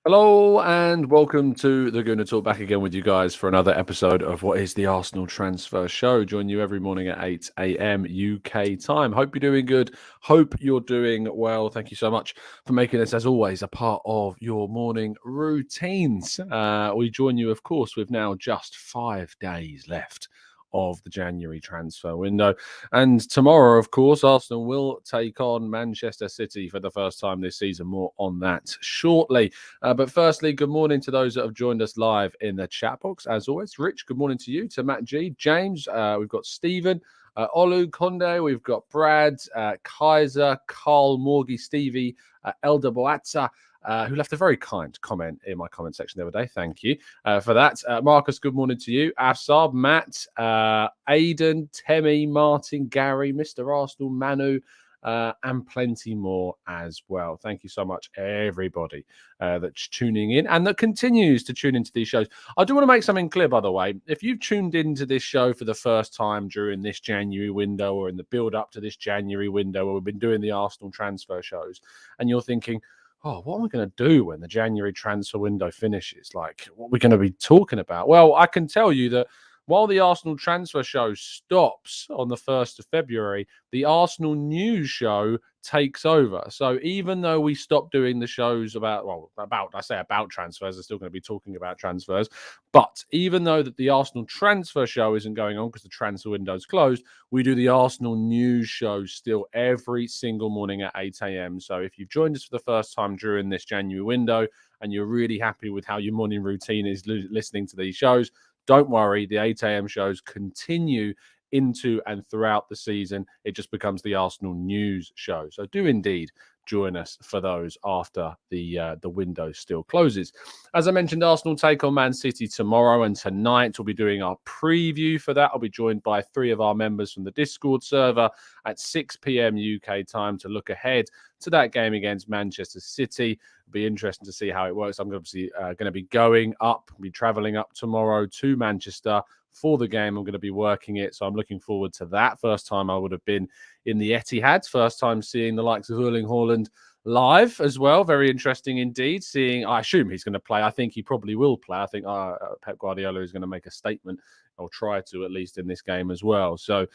Hello and welcome to the Gooner Talk, back again with you guys for another episode of what is the Arsenal Transfer Show. Join you every morning at 8 a.m. UK time. Hope you're doing good. Hope you're doing well. Thank you so much for making this, as always, a part of your morning routines. We join you, of course, with now just 5 days left of the January transfer window. And tomorrow, of course, Arsenal will take on Manchester City for the first time this season. More on that shortly. But firstly, good morning to those that have joined us live in the chat box. As always, Rich, good morning to you, to Matt G, James, we've got Stephen, Olu Conde, we've got Brad, Kaiser, Carl, Morgie, Stevie, Elder Boatza, who left a very kind comment in my comment section the other day. Thank you for that. Marcus, good morning to you. Afsab, Matt, Aidan, Temi, Martin, Gary, Mr. Arsenal, Manu, and plenty more as well. Thank you so much, everybody that's tuning in and that continues to tune into these shows. I do want to make something clear, by the way. If you've tuned into this show for the first time during this January window or in the build up to this January window where we've been doing the Arsenal transfer shows, and you're thinking, oh, what am I going to do when the January transfer window finishes? Like, what are we going to be talking about? Well, I can tell you that while the Arsenal transfer show stops on the 1st of February, the Arsenal news show takes over. So even though we stop doing the shows about transfers, I'm still going to be talking about transfers. But even though that the Arsenal transfer show isn't going on because the transfer window is closed, we do the Arsenal news show still every single morning at 8 a.m. So if you've joined us for the first time during this January window and you're really happy with how your morning routine is listening to these shows, don't worry, the 8 a.m. shows continue into and throughout the season. It just becomes the Arsenal news show. So do indeed join us for those after the window still closes. As I mentioned, Arsenal take on Man City tomorrow, and tonight we'll be doing our preview for that. I'll be joined by 3 of our members from the Discord server at 6 p.m. UK time to look ahead to that game against Manchester City. It'll be interesting to see how it works. I'm obviously going to be traveling up tomorrow to Manchester for the game. I'm going to be working it, so I'm looking forward to that. First time I would have been in the Etihad, first time seeing the likes of Erling Haaland live as well. Very interesting indeed. I assume he's going to play. I think he probably will play. I think Pep Guardiola is going to make a statement, or try to, at least in this game as well. So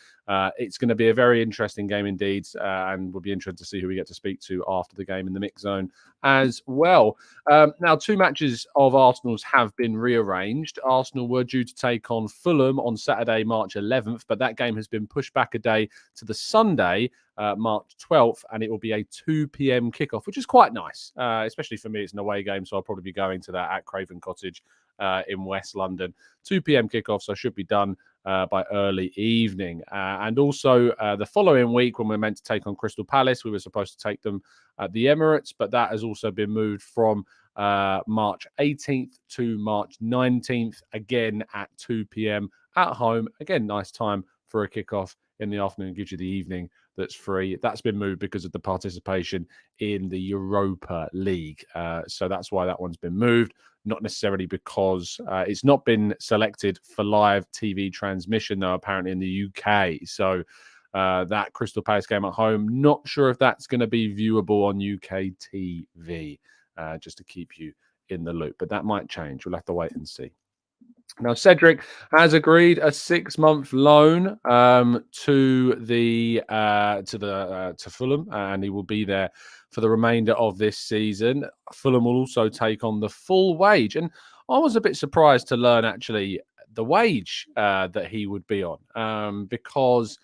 it's going to be a very interesting game indeed, and we'll be interested to see who we get to speak to after the game in the mix zone as well. Now, 2 matches of Arsenal's have been rearranged. Arsenal were due to take on Fulham on Saturday, March 11th, but that game has been pushed back a day to the Sunday, March 12th, and it will be a 2 p.m. kickoff, which is quite nice, especially for me. It's an away game, so I'll probably be going to that at Craven Cottage in West London. 2 p.m. kickoff, so I should be done by early evening. And also the following week, when we're meant to take on Crystal Palace, we were supposed to take them at the Emirates, but that has also been moved from March 18th to March 19th, again at 2 p.m. at home. Again, nice time for a kickoff in the afternoon. Gives you the evening that's free. That's been moved because of the participation in the Europa League. So that's why that one's been moved. Not necessarily because it's not been selected for live TV transmission, though, apparently in the UK. So that Crystal Palace game at home, not sure if that's going to be viewable on UK TV, just to keep you in the loop. But that might change. We'll have to wait and see. Now, Cedric has agreed a 6-month loan to Fulham, and he will be there for the remainder of this season. Fulham will also take on the full wage, and I was a bit surprised to learn actually the wage that he would be on, because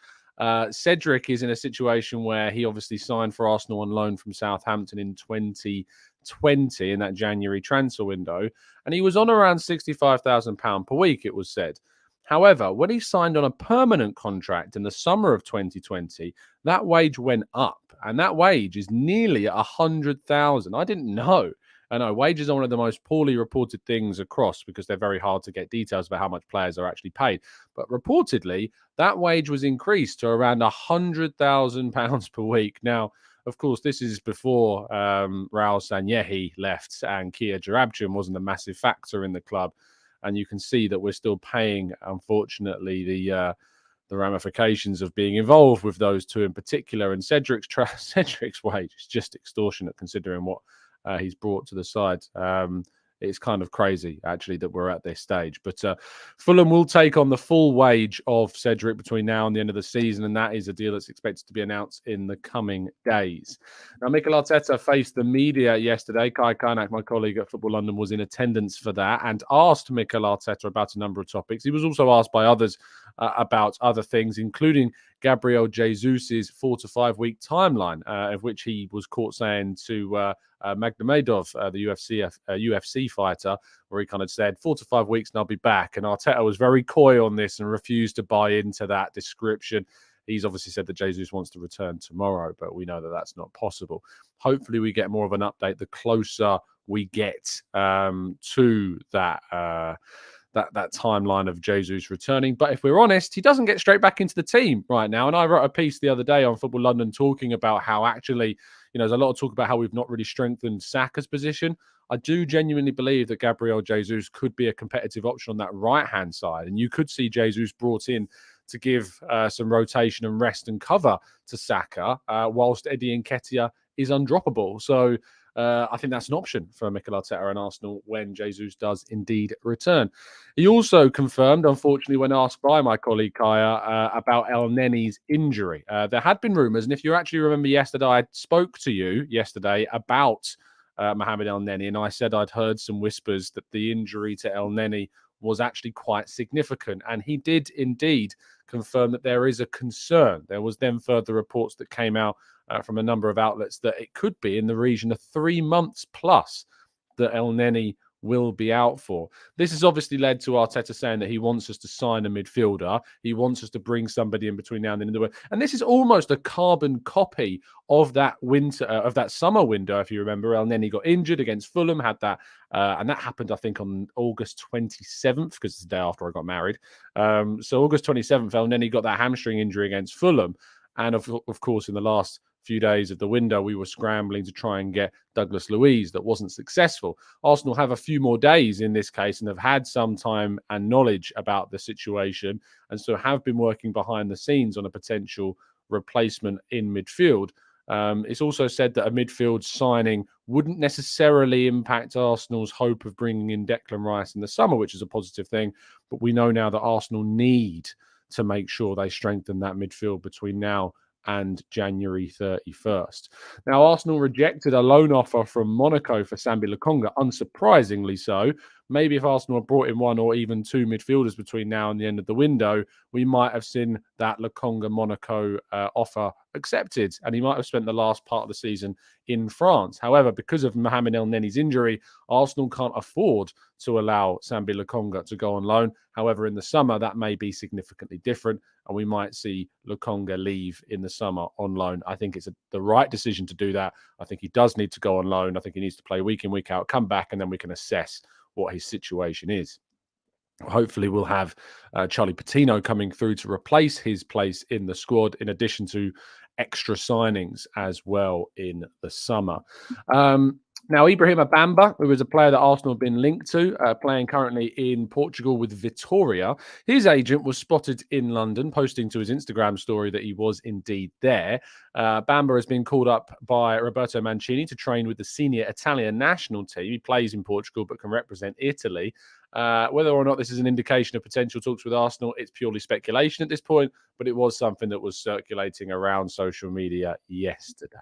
Cedric is in a situation where he obviously signed for Arsenal on loan from Southampton in 2020 in that January transfer window, and he was on around £65,000 per week, it was said. However, when he signed on a permanent contract in the summer of 2020, that wage went up, and that wage is nearly 100,000. I didn't know. I know wages are one of the most poorly reported things across because they're very hard to get details about how much players are actually paid. But reportedly, that wage was increased to around £100,000 per week. Now, of course, this is before Raul Sanyehi left and Kia Jarabchuk wasn't a massive factor in the club. And you can see that we're still paying, unfortunately, the ramifications of being involved with those two in particular. And Cedric's wage is just extortionate considering what he's brought to the side. It's kind of crazy, actually, that we're at this stage. But Fulham will take on the full wage of Cedric between now and the end of the season, and that is a deal that's expected to be announced in the coming days. Now, Mikel Arteta faced the media yesterday. Kai Karnak, my colleague at Football London, was in attendance for that and asked Mikel Arteta about a number of topics. He was also asked by others about other things, including Gabriel Jesus' 4 to 5 week timeline, of which he was caught saying to Magomedov, the UFC fighter, where he kind of said 4 to 5 weeks and I'll be back. And Arteta was very coy on this and refused to buy into that description. He's obviously said that Jesus wants to return tomorrow, but we know that that's not possible. Hopefully we get more of an update the closer we get to that that timeline of Jesus returning. But if we're honest, he doesn't get straight back into the team right now. And I wrote a piece the other day on Football London talking about how actually, there's a lot of talk about how we've not really strengthened Saka's position. I do genuinely believe that Gabriel Jesus could be a competitive option on that right-hand side. And you could see Jesus brought in to give some rotation and rest and cover to Saka, whilst Eddie Nketiah is undroppable. So I think that's an option for Mikel Arteta and Arsenal when Jesus does indeed return. He also confirmed, unfortunately, when asked by my colleague Kaya about Elneny's injury. There had been rumours, and if you actually remember yesterday, I spoke to you yesterday about Mohamed Elneny, and I said I'd heard some whispers that the injury to Elneny was actually quite significant. And he did indeed confirm that there is a concern. There was then further reports that came out from a number of outlets that it could be in the region of 3 months plus that Elneny will be out for. This has obviously led to Arteta saying that he wants us to sign a midfielder. He wants us to bring somebody in between now and then. And this is almost a carbon copy of that summer window. If you remember, Elneny got injured against Fulham, had that, and that happened, I think, on August 27th, because it's the day after I got married. So August 27th, Elneny got that hamstring injury against Fulham. And of course, in the last few days of the window, we were scrambling to try and get Douglas Luiz. That wasn't successful. Arsenal have a few more days in this case and have had some time and knowledge about the situation, and so have been working behind the scenes on a potential replacement in midfield. It's also said that a midfield signing wouldn't necessarily impact Arsenal's hope of bringing in Declan Rice in the summer, which is a positive thing. But we know now that Arsenal need to make sure they strengthen that midfield between now and January 31st. Now, Arsenal rejected a loan offer from Monaco for Sambi Lokonga, unsurprisingly so. Maybe if Arsenal had brought in one or even two midfielders between now and the end of the window, we might have seen that Lokonga Monaco offer accepted, and he might have spent the last part of the season in France. However, because of Mohamed Elneny's injury, Arsenal can't afford to allow Sambi Lokonga to go on loan. However, in the summer, that may be significantly different, and we might see Lokonga leave in the summer on loan. I think it's the right decision to do that. I think he does need to go on loan. I think he needs to play week in, week out, come back, and then we can assess what his situation is. Hopefully we'll have Charlie Patino coming through to replace his place in the squad, in addition to extra signings as well in the summer. Now, Ibrahima Bamba, who is a player that Arsenal have been linked to, playing currently in Portugal with Vitória. His agent was spotted in London, posting to his Instagram story that he was indeed there. Bamba has been called up by Roberto Mancini to train with the senior Italian national team. He plays in Portugal but can represent Italy. Whether or not this is an indication of potential talks with Arsenal, it's purely speculation at this point, but it was something that was circulating around social media yesterday.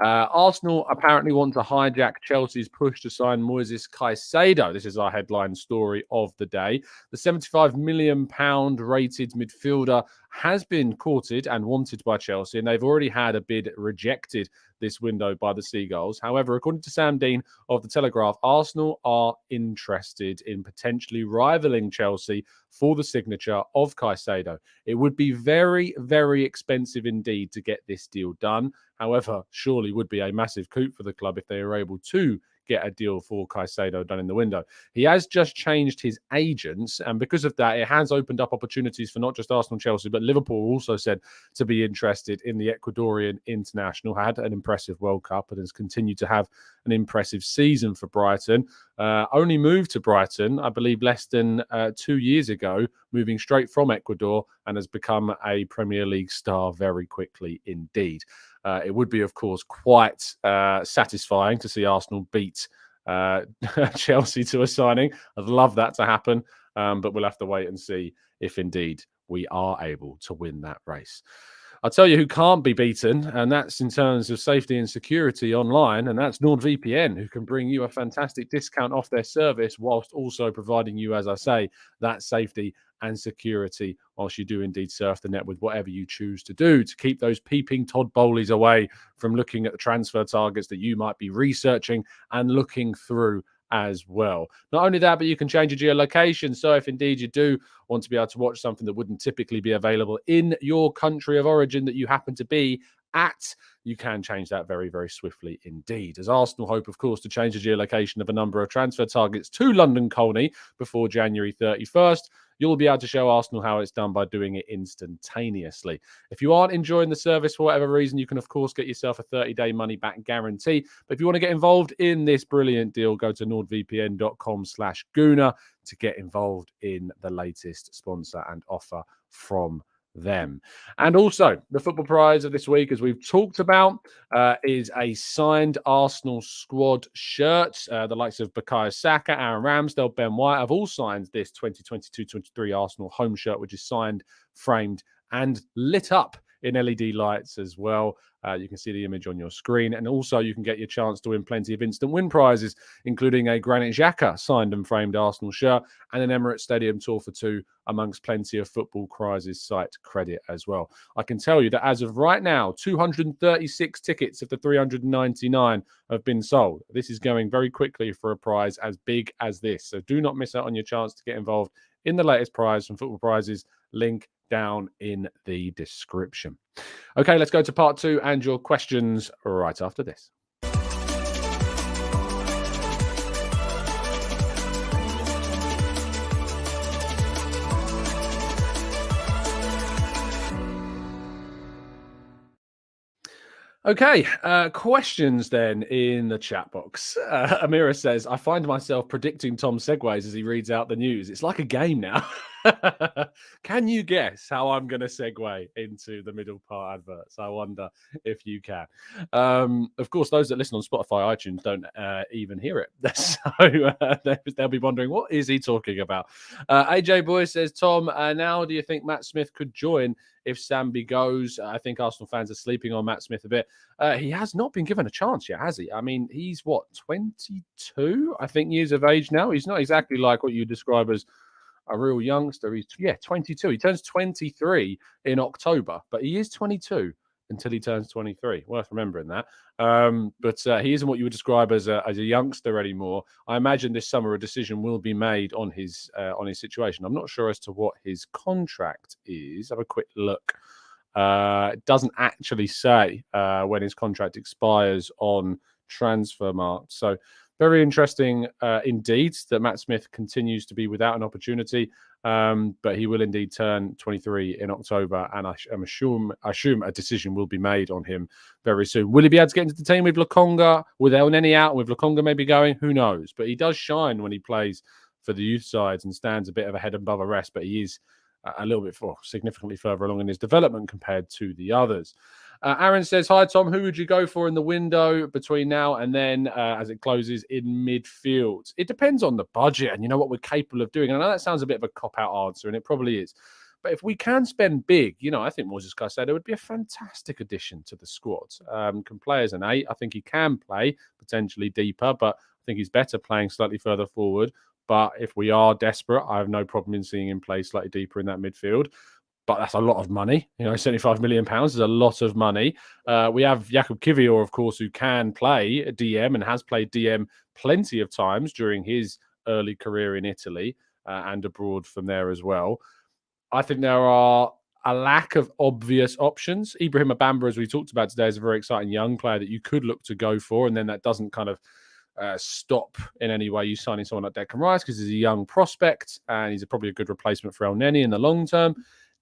Arsenal apparently want to hijack Chelsea's push to sign Moises Caicedo. This is our headline story of the day. The £75 million rated midfielder has been courted and wanted by Chelsea, and they've already had a bid rejected this window by the Seagulls. However, according to Sam Dean of The Telegraph, Arsenal are interested in potentially rivaling Chelsea for the signature of Caicedo. It would be very, very expensive indeed to get this deal done. However, surely would be a massive coup for the club if they are able to get a deal for Caicedo done in the window. He has just changed his agents, and because of that, it has opened up opportunities for not just Arsenal and Chelsea, but Liverpool also said to be interested in the Ecuadorian international. Had an impressive World Cup and has continued to have an impressive season for Brighton. Only moved to Brighton, I believe, less than 2 years ago, moving straight from Ecuador, and has become a Premier League star very quickly indeed. It would be, of course, quite satisfying to see Arsenal beat Chelsea to a signing. I'd love that to happen, but we'll have to wait and see if indeed we are able to win that race. I'll tell you who can't be beaten, and that's in terms of safety and security online, and that's NordVPN, who can bring you a fantastic discount off their service whilst also providing you, as I say, that safety and security whilst you do indeed surf the net with whatever you choose to do to keep those peeping Todd Bowleys away from looking at the transfer targets that you might be researching and looking through as well. Not only that, but you can change your geolocation. So if indeed you do want to be able to watch something that wouldn't typically be available in your country of origin that you happen to be at, you can change that very, very swiftly indeed. As Arsenal hope, of course, to change the geolocation of a number of transfer targets to London Colney before January 31st, you'll be able to show Arsenal how it's done by doing it instantaneously. If you aren't enjoying the service for whatever reason, you can, of course, get yourself a 30-day money-back guarantee. But if you want to get involved in this brilliant deal, go to nordvpn.com/Gooner to get involved in the latest sponsor and offer from them. And also, the football prize of this week, as we've talked about, is a signed Arsenal squad shirt. The likes of Bukayo Saka, Aaron Ramsdale, Ben White have all signed this 2022-23 Arsenal home shirt, which is signed, framed, and lit up in LED lights as well. You can see the image on your screen. And also you can get your chance to win plenty of instant win prizes, including a Granit Xhaka signed and framed Arsenal shirt and an Emirates Stadium tour for two, amongst plenty of Football Prizes site credit as well. I can tell you that as of right now, 236 tickets of the 399 have been sold. This is going very quickly for a prize as big as this. So do not miss out on your chance to get involved in the latest prize from Football Prizes. Link down in the description. Okay, let's go to part two and your questions right after this. Okay, questions then in the chat box. Amira says, I find myself predicting Tom's segues as he reads out the news. It's like a game now. Can you guess how I'm going to segue into the middle part adverts? I wonder if you can. Of course, those that listen on Spotify, iTunes don't even hear it. So they'll be wondering, what is he talking about? AJ Boy says, Tom, now do you think Matt Smith could join if Sambi goes? I think Arsenal fans are sleeping on Matt Smith a bit. He has not been given a chance yet, has he? I mean, he's 22, I think, years of age now. He's not exactly like what you describe as a real youngster. He's 22. He turns 23 in October, but he is 22 until he turns 23. Worth remembering that. But he isn't what you would describe as a youngster anymore. I imagine this summer a decision will be made on his situation. I'm not sure as to what his contract is. Have a quick look. It doesn't actually say when his contract expires on Transfermarkt. So very interesting indeed that Matt Smith continues to be without an opportunity, but he will indeed turn 23 in October, and I assume a decision will be made on him very soon. Will he be able to get into the team with Lokonga, with Elneny out, and with Lokonga maybe going? Who knows? But he does shine when he plays for the youth sides and stands a bit of a head above the rest, but he is a little bit significantly further along in his development compared to the others. Aaron says, hi, Tom. Who would you go for in the window between now and then as it closes in midfield? It depends on the budget and you know what we're capable of doing. And I know that sounds a bit of a cop-out answer, and it probably is. But if we can spend big, I think Moises Caicedo would be a fantastic addition to the squad. Can play as an 8. I think he can play potentially deeper, but I think he's better playing slightly further forward. But if we are desperate, I have no problem in seeing him play slightly deeper in that midfield. But that's a lot of money. £75 million is a lot of money. We have Jakub Kivior, of course, who can play DM and has played DM plenty of times during his early career in Italy and abroad from there as well. I think there are a lack of obvious options. Ibrahima Bamba, as we talked about today, is a very exciting young player that you could look to go for, and then that doesn't kind of stop in any way you signing someone like Declan Rice because he's a young prospect and he's probably a good replacement for Elneny in the long term.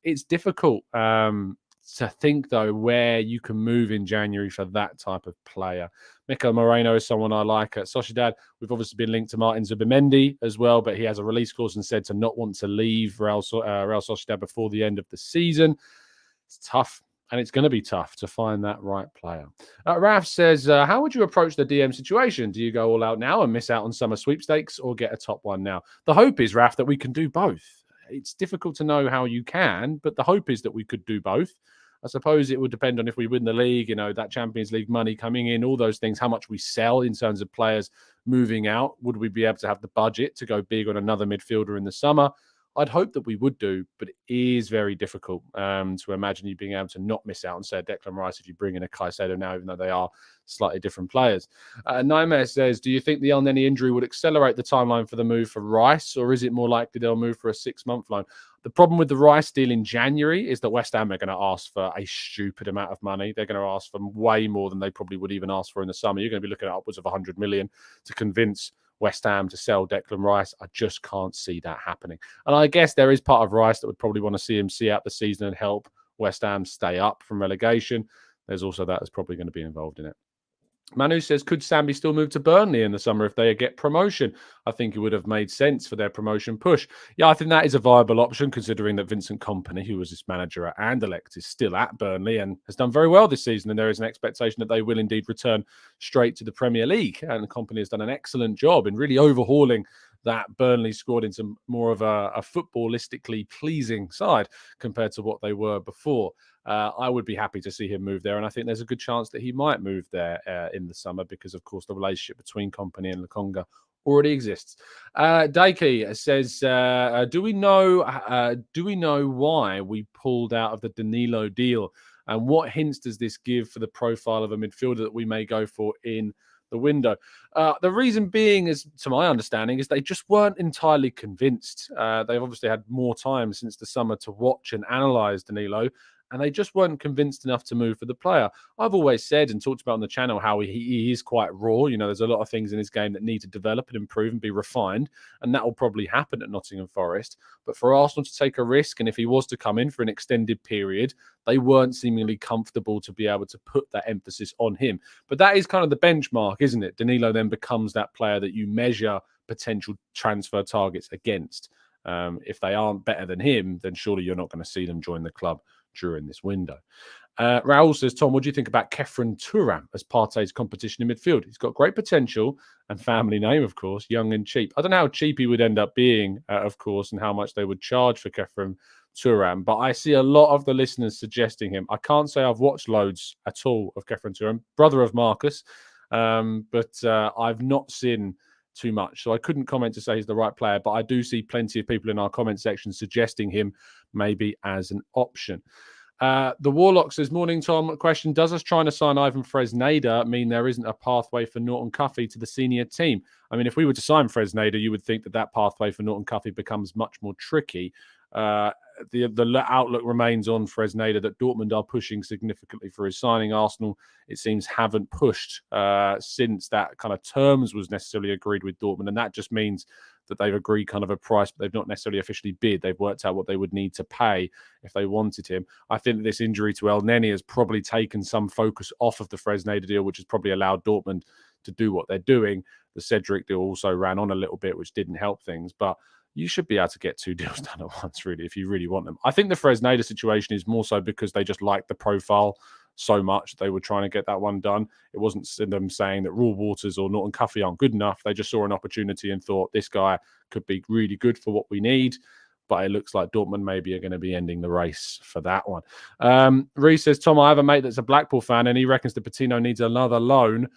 It's difficult to think, though, where you can move in January for that type of player. Mikel Moreno is someone I like at Sociedad. We've obviously been linked to Martin Zubimendi as well, but he has a release clause and said to not want to leave Real Sociedad before the end of the season. It's tough and it's going to be tough to find that right player. Raf says, how would you approach the DM situation? Do you go all out now and miss out on summer sweepstakes, or get a top one now? The hope is, Raf, that we can do both. It's difficult to know how you can, but the hope is that we could do both. I suppose it would depend on if we win the league, that Champions League money coming in, all those things, how much we sell in terms of players moving out. Would we be able to have the budget to go big on another midfielder in the summer? I'd hope that we would do, but it is very difficult to imagine you being able to not miss out on, say, Declan Rice if you bring in a Caicedo now, even though they are slightly different players. Naime says, do you think the Elneny injury would accelerate the timeline for the move for Rice, or is it more likely they'll move for a 6-month loan? The problem with the Rice deal in January is that West Ham are going to ask for a stupid amount of money. They're going to ask for way more than they probably would even ask for in the summer. You're going to be looking at upwards of 100 million to convince West Ham to sell Declan Rice. I just can't see that happening. And I guess there is part of Rice that would probably want to see him see out the season and help West Ham stay up from relegation. There's also that that's probably going to be involved in it. Manu says, could Sambi still move to Burnley in the summer if they get promotion? I think it would have made sense for their promotion push. Yeah, I think that is a viable option, considering that Vincent Kompany, who was his manager at Anderlecht, is still at Burnley and has done very well this season. And there is an expectation that they will indeed return straight to the Premier League. And Kompany has done an excellent job in really overhauling that Burnley scored into more of a footballistically pleasing side compared to what they were before. I would be happy to see him move there, and I think there's a good chance that he might move there in the summer because, of course, the relationship between Kompany and Lokonga already exists. Daiki says, do we know why we pulled out of the Danilo deal, and what hints does this give for the profile of a midfielder that we may go for in the window? The reason being, is, to my understanding, is they just weren't entirely convinced. They've obviously had more time since the summer to watch and analyse Danilo, and they just weren't convinced enough to move for the player. I've always said and talked about on the channel how he is quite raw. There's a lot of things in his game that need to develop and improve and be refined, and that will probably happen at Nottingham Forest. But for Arsenal to take a risk, and if he was to come in for an extended period, they weren't seemingly comfortable to be able to put that emphasis on him. But that is kind of the benchmark, isn't it? Danilo then becomes that player that you measure potential transfer targets against. If they aren't better than him, then surely you're not going to see them join the club during this window. Raul says, Tom, what do you think about Kefren Turam as Partey's competition in midfield? He's got great potential and family name, of course, young and cheap. I don't know how cheap he would end up being, of course, and how much they would charge for Kefren Turam, but I see a lot of the listeners suggesting him. I can't say I've watched loads at all of Kefren Turam, brother of Marcus, but I've not seen too much, so I couldn't comment to say he's the right player, but I do see plenty of people in our comment section suggesting him maybe as an option. The Warlock says, morning, Tom. Question, does us trying to sign Ivan Fresneda mean there isn't a pathway for Norton Cuffy to the senior team? I mean, if we were to sign Fresneda, you would think that pathway for Norton Cuffy becomes much more tricky. The outlook remains on Fresneda that Dortmund are pushing significantly for his signing. Arsenal, it seems, haven't pushed since that kind of terms was necessarily agreed with Dortmund, and that just means that they've agreed kind of a price, but they've not necessarily officially bid. They've worked out what they would need to pay if they wanted him. I think that this injury to Elneny has probably taken some focus off of the Fresneda deal, which has probably allowed Dortmund to do what they're doing. The Cedric deal also ran on a little bit, which didn't help things, but you should be able to get 2 deals done at once, really, if you really want them. I think the Fresneda situation is more so because they just like the profile so much. They were trying to get that one done. It wasn't them saying that Raw Waters or Norton Cuffy aren't good enough. They just saw an opportunity and thought this guy could be really good for what we need. But it looks like Dortmund maybe are going to be ending the race for that one. Reece says, Tom, I have a mate that's a Blackpool fan and he reckons the Patino needs another loan.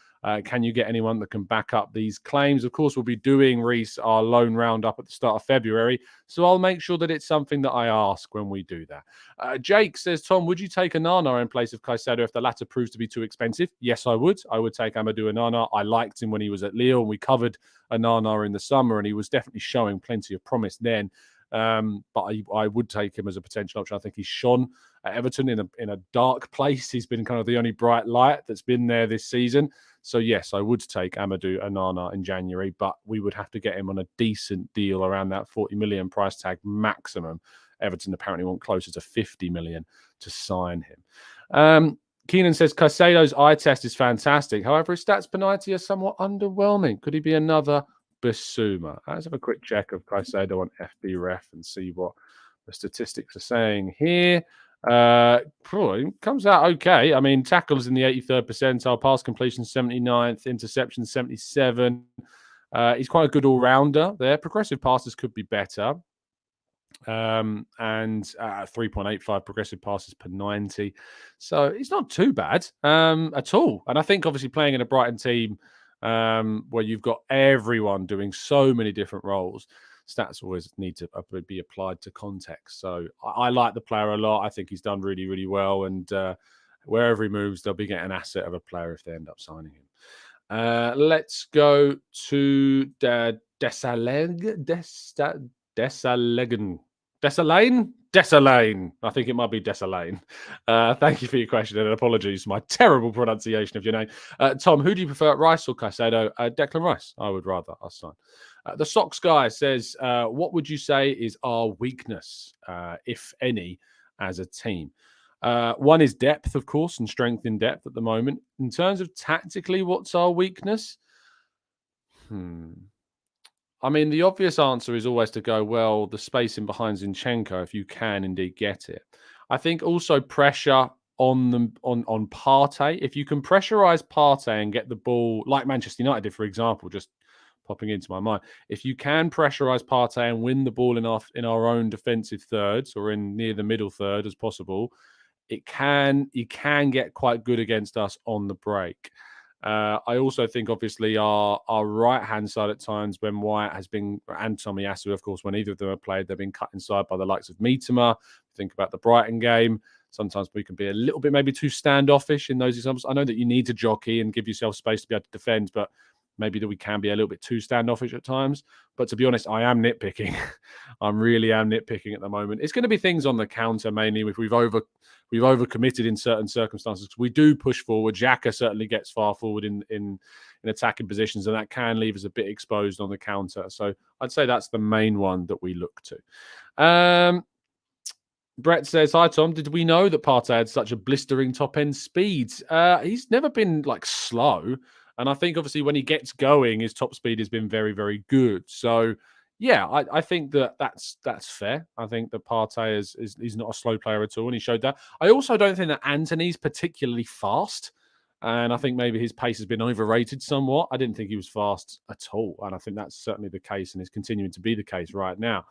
Can you get anyone that can back up these claims? Of course, we'll be doing, Reece, our loan roundup at the start of February. So I'll make sure that it's something that I ask when we do that. Jake says, Tom, would you take Onana in place of Caicedo if the latter proves to be too expensive? Yes, I would. I would take Amadou Onana. I liked him when he was at Lille. We covered Onana in the summer and he was definitely showing plenty of promise then. But I would take him as a potential option. I think he's shone at Everton in a dark place. He's been kind of the only bright light that's been there this season. So yes, I would take Amadou Onana in January, but we would have to get him on a decent deal around that 40 million price tag maximum. Everton apparently want closer to 50 million to sign him. Keenan says Caicedo's eye test is fantastic. However, his stats per 90 are somewhat underwhelming. Could he be another Basuma? Let's have a quick check of Caicedo on FB Ref and see what the statistics are saying here. Probably comes out okay. I mean, tackles in the 83rd percentile, pass completion 79th, interception 77. He's quite a good all-rounder there. Progressive passes could be better. And 3.85 progressive passes per 90. So it's not too bad at all. And I think obviously playing in a Brighton team where you've got everyone doing so many different roles, stats always need to be applied to context. So I like the player a lot. I think he's done really, really well. And wherever he moves, they'll be getting an asset of a player if they end up signing him. Let's go to Desalane. I think it might be Desalane. Thank you for your question and apologies for my terrible pronunciation of your name. Tom, who do you prefer, Rice or Caicedo? Declan Rice. I would rather us sign. The Socks guy says, what would you say is our weakness, if any, as a team? One is depth, of course, and strength in depth at the moment. In terms of tactically, what's our weakness? I mean, the obvious answer is always to go, well, the space in behind Zinchenko, if you can indeed get it. I think also pressure on Partey. If you can pressurize Partey and get the ball, like Manchester United did, for example, just popping into my mind. If you can pressurize Partey and win the ball in our own defensive thirds or in near the middle third as possible, you can get quite good against us on the break. I also think, obviously, our right-hand side at times when White has been, and Tomiyasu, of course, when either of them have played, they've been cut inside by the likes of Mitoma. Think about the Brighton game. Sometimes we can be a little bit maybe too standoffish in those examples. I know that you need to jockey and give yourself space to be able to defend, but maybe that we can be a little bit too standoffish at times. But to be honest, I am nitpicking. I really am nitpicking at the moment. It's going to be things on the counter mainly if we've overcommitted in certain circumstances. We do push forward. Xhaka certainly gets far forward in attacking positions, and that can leave us a bit exposed on the counter. So I'd say that's the main one that we look to. Brett says, hi, Tom. Did we know that Partey had such a blistering top-end speed? He's never been, slow. And I think, obviously, when he gets going, his top speed has been very, very good. So, yeah, I think that's fair. I think that Partey is not a slow player at all, and he showed that. I also don't think that Antony's particularly fast, and I think maybe his pace has been overrated somewhat. I didn't think he was fast at all, and I think that's certainly the case and is continuing to be the case right now.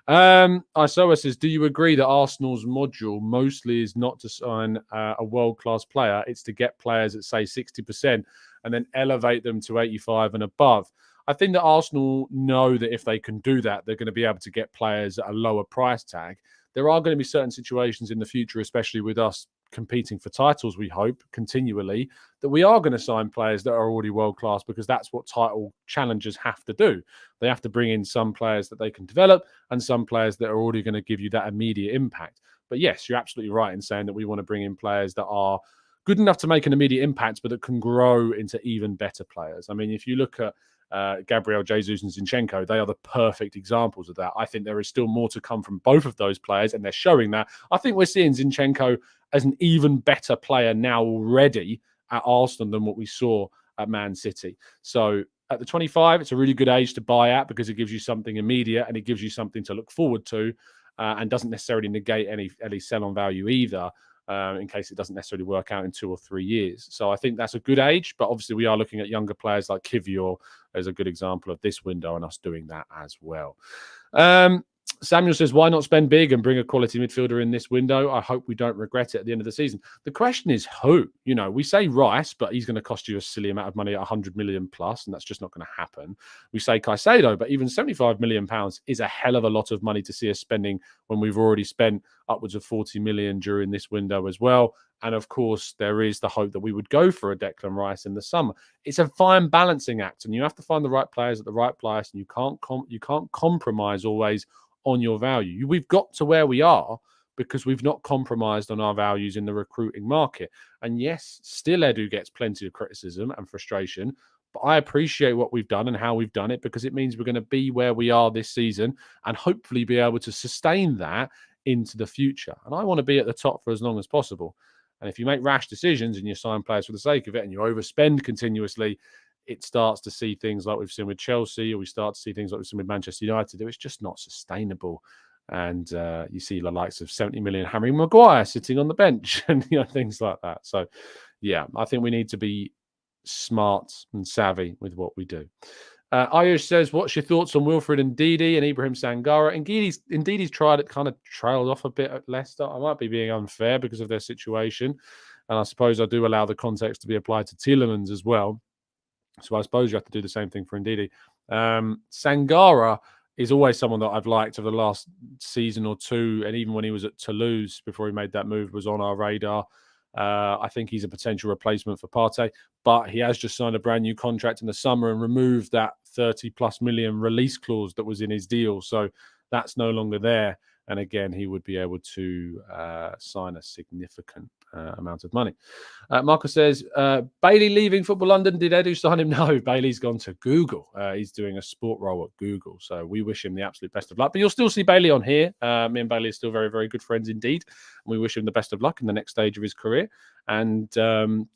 Isoa says, do you agree that Arsenal's module mostly is not to sign a world-class player? It's to get players at, say, 60% and then elevate them to 85 and above. I think that Arsenal know that if they can do that, they're going to be able to get players at a lower price tag. There are going to be certain situations in the future, especially with us competing for titles, we hope, continually, that we are going to sign players that are already world-class because that's what title challengers have to do. They have to bring in some players that they can develop and some players that are already going to give you that immediate impact. But yes, you're absolutely right in saying that we want to bring in players that are good enough to make an immediate impact, but that can grow into even better players. I mean, if you look at Gabriel Jesus and Zinchenko, they are the perfect examples of that. I think there is still more to come from both of those players, and they're showing that. I think we're seeing Zinchenko as an even better player now already at Arsenal than what we saw at Man City. So at the 25, it's a really good age to buy at because it gives you something immediate and it gives you something to look forward to and doesn't necessarily negate any sell-on value either. In case it doesn't necessarily work out in 2 or 3 years. So I think that's a good age, but obviously we are looking at younger players like Kivior as a good example of this window and us doing that as well. Samuel says, why not spend big and bring a quality midfielder in this window? I hope we don't regret it at the end of the season. The question is who? You know, we say Rice, but he's going to cost you a silly amount of money at 100 million plus, and that's just not going to happen. We say Caicedo, but even 75 million pounds is a hell of a lot of money to see us spending when we've already spent upwards of 40 million during this window as well. And of course, there is the hope that we would go for a Declan Rice in the summer. It's a fine balancing act, and you have to find the right players at the right price, and you can't compromise always on your value. We've got to where we are because we've not compromised on our values in the recruiting market. And yes, still Edu gets plenty of criticism and frustration, but I appreciate what we've done and how we've done it because it means we're going to be where we are this season and hopefully be able to sustain that into the future. And I want to be at the top for as long as possible. And if you make rash decisions and you sign players for the sake of it and you overspend continuously, it starts to see things like we've seen with Chelsea, or we start to see things like we've seen with Manchester United. It's just not sustainable. And you see the likes of 70 million Harry Maguire sitting on the bench and things like that. So, yeah, I think we need to be smart and savvy with what we do. Ayush says, what's your thoughts on Wilfred Ndidi and Ibrahim Sangara? Ndidi's tried it, kind of trailed off a bit at Leicester. I might be being unfair because of their situation. And I suppose I do allow the context to be applied to Tielemans as well. So I suppose you have to do the same thing for Ndidi. Sangara is always someone that I've liked over the last season or two. And even when he was at Toulouse, before he made that move, was on our radar. I think he's a potential replacement for Partey, but he has just signed a brand new contract in the summer and removed that 30+ million release clause that was in his deal. So that's no longer there. And again, he would be able to sign a significant amount of money. Marco says, Bailey leaving Football London. Did Edu sign him? No, Bailey's gone to Google. He's doing a sport role at Google. So we wish him the absolute best of luck. But you'll still see Bailey on here. Me and Bailey are still very, very good friends indeed. And we wish him the best of luck in the next stage of his career. And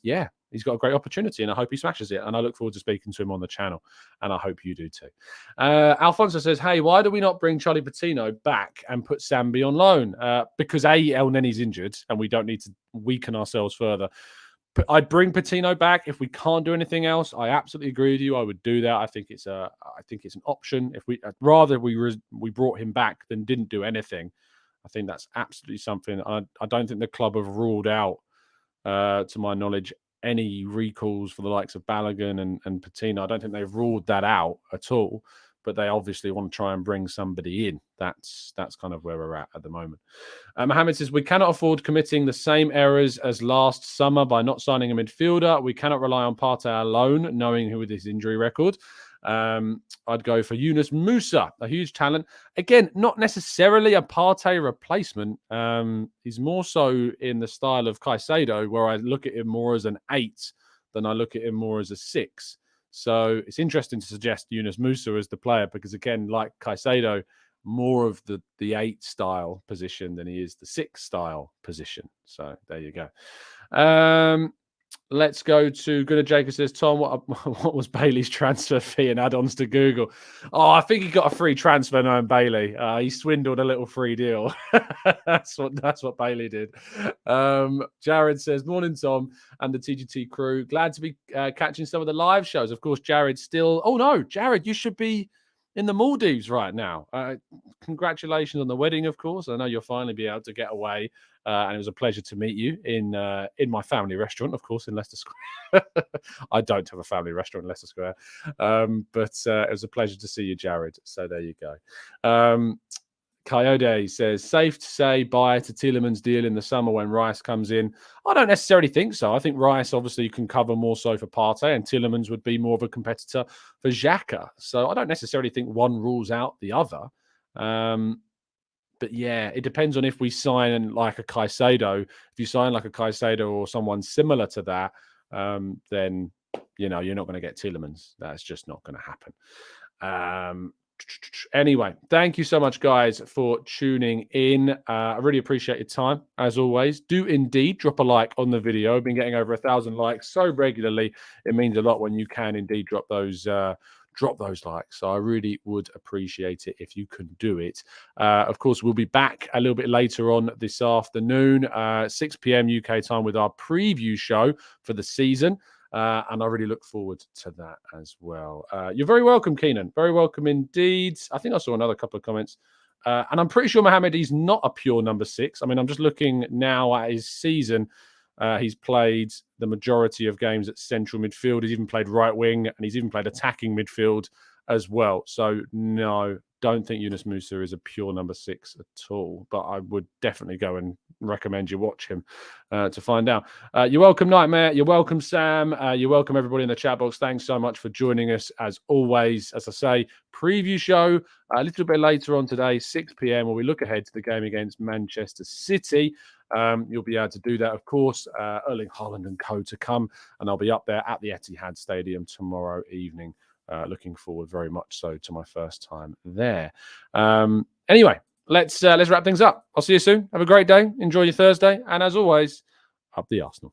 yeah, he's got a great opportunity and I hope he smashes it. And I look forward to speaking to him on the channel. And I hope you do too. Alfonso says, hey, why do we not bring Charlie Patino back and put Sambi on loan? Because Elneny's injured and we don't need to weaken ourselves further. But I'd bring Patino back if we can't do anything else. I absolutely agree with you. I would do that. I think it's an option. If we rather we brought him back than didn't do anything. I think that's absolutely something. I don't think the club have ruled out, to my knowledge, any recalls for the likes of Balogun and Patino. I don't think they've ruled that out at all, but they obviously want to try and bring somebody in. That's kind of where we're at the moment. Mohamed says, we cannot afford committing the same errors as last summer by not signing a midfielder. We cannot rely on Partey alone, knowing who with his injury record. I'd go for Yunus Musa, a huge talent. Again, not necessarily a Partey replacement. He's more so in the style of Caicedo, where I look at him more as an 8 than I look at him more as a 6. So it's interesting to suggest Yunus Musa as the player because, again, like Caicedo, more of the 8 style position than he is the 6 style position. So there you go. Let's go to Gooner. Jacob says, Tom, what was Bailey's transfer fee and add-ons to Google? Oh, I think he got a free transfer knowing Bailey. He swindled a little free deal. That's what Bailey did. Jared says, morning, Tom and the TGT crew. Glad to be catching some of the live shows. Of course, Jared's still... Oh, no, Jared, you should be in the Maldives right now. Congratulations on the wedding, of course. I know you'll finally be able to get away. And it was a pleasure to meet you in my family restaurant, of course, in Leicester Square. I don't have a family restaurant in Leicester Square. But it was a pleasure to see you, Jared. So there you go. Coyote says, safe to say bye to Tielemans' deal in the summer when Rice comes in. I don't necessarily think so. I think Rice obviously can cover more so for Partey and Tielemans would be more of a competitor for Xhaka. So I don't necessarily think one rules out the other. But yeah, it depends on if we sign like a Caicedo. If you sign like a Caicedo or someone similar to that, then, you're not going to get Tielemans. That's just not going to happen. Anyway, thank you so much, guys, for tuning in. I really appreciate your time, as always. Do indeed drop a like on the video. I've been getting over 1,000 likes so regularly. It means a lot when you can indeed drop those likes. So I really would appreciate it if you can do it. Of course, we'll be back a little bit later on this afternoon, 6 p.m. UK time with our preview show for the season. And I really look forward to that as well. You're very welcome, Keenan. Very welcome indeed. I think I saw another couple of comments. And I'm pretty sure Mohamed is not a pure number 6. I mean, I'm just looking now at his season. He's played the majority of games at central midfield. He's even played right wing and he's even played attacking midfield as well. So no, don't think Yunus Musa is a pure number 6 at all. But I would definitely go and recommend you watch him to find out. You're welcome, Nightmare. You're welcome, Sam. You're welcome, everybody in the chat box. Thanks so much for joining us as always. As I say, preview show a little bit later on today, 6 p.m. where we look ahead to the game against Manchester City. You'll be able to do that, of course. Erling Haaland and co to come, and I'll be up there at the Etihad Stadium tomorrow evening. Looking forward very much so to my first time there. Anyway, let's wrap things up. I'll see you soon. Have a great day. Enjoy your Thursday, and as always, up the Arsenal.